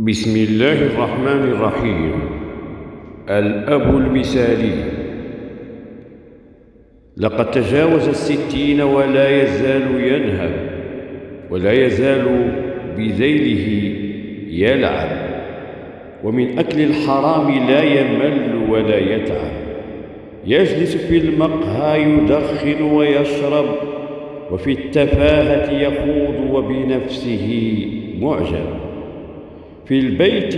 بسم الله الرحمن الرحيم. الأب المثالي. لقد تجاوز 60 ولا يزال ينهب، ولا يزال بذيله يلعب، ومن أكل الحرام لا يمل ولا يتعب. يجلس في المقهى يدخن ويشرب، وفي التفاهة يخوض وبنفسه معجب. في البيت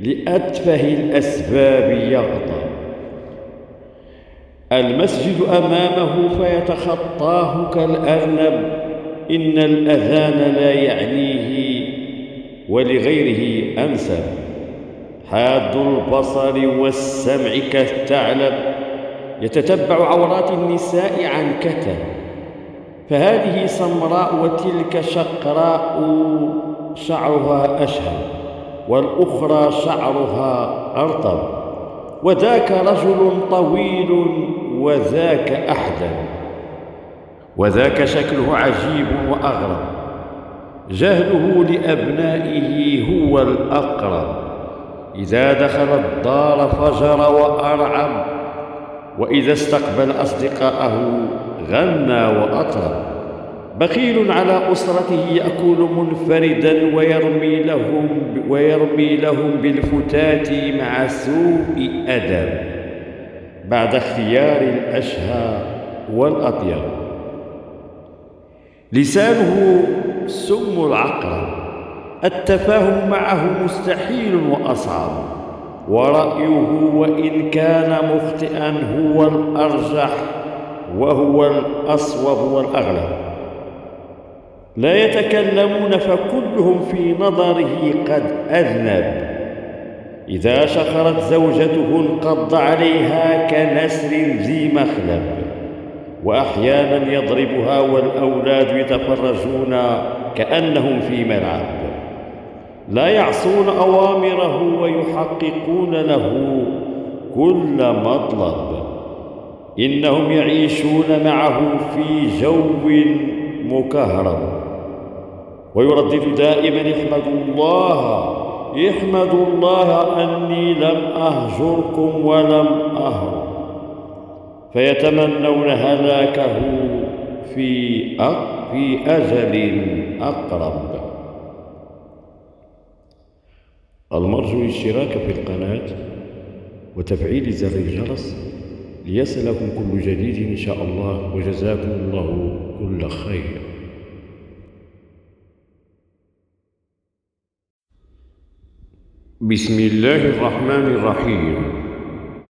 لأتفه الأسباب يغضب، المسجد أمامه فيتخطاه كالأرنب. إن الأذان لا يعنيه ولغيره أنسب. حاد البصر والسمع كالثعلب، يتتبع عورات النساء عن كثب. فهذه سمراء وتلك شقراء، شعرها أشهب والأخرى شعرها أرطب. وذاك رجل طويل وذاك أحدب، وذاك شكله عجيب وأغرب. جهله لأبنائه هو الأقرب، إذا دخل الدار فجر وأرعب، وإذا استقبل أصدقاءه غنى وأطرب. بخيل على أسرته يأكل منفردا، ويرمي لهم بالفتات مع سوء أدب، بعد اختيار الأشهى والأطيب. لسانه سم العقرب، التفاهم معه مستحيل وأصعب. ورأيه وإن كان مخطئا هو الأرجح، وهو الأصوب والأغلب. لا يتكلمون فكلهم في نظره قد أذنب. إذا شخرت زوجته انقض عليها كنسر ذي مخلب، وأحيانا يضربها والأولاد يتفرجون كأنهم في ملعب. لا يعصون أوامره ويحققون له كل مطلب. إنهم يعيشون معه في جو مكهرب، ويردد دائما: احمدوا الله أني لم أهجركم ولم أهرب. فيتمنون هلاكه في أجل أقرب. المرجو الاشتراك في القناة وتفعيل زر الجرس ليصلكم كل جديد إن شاء الله، وجزاكم الله كل خير. بسم الله الرحمن الرحيم.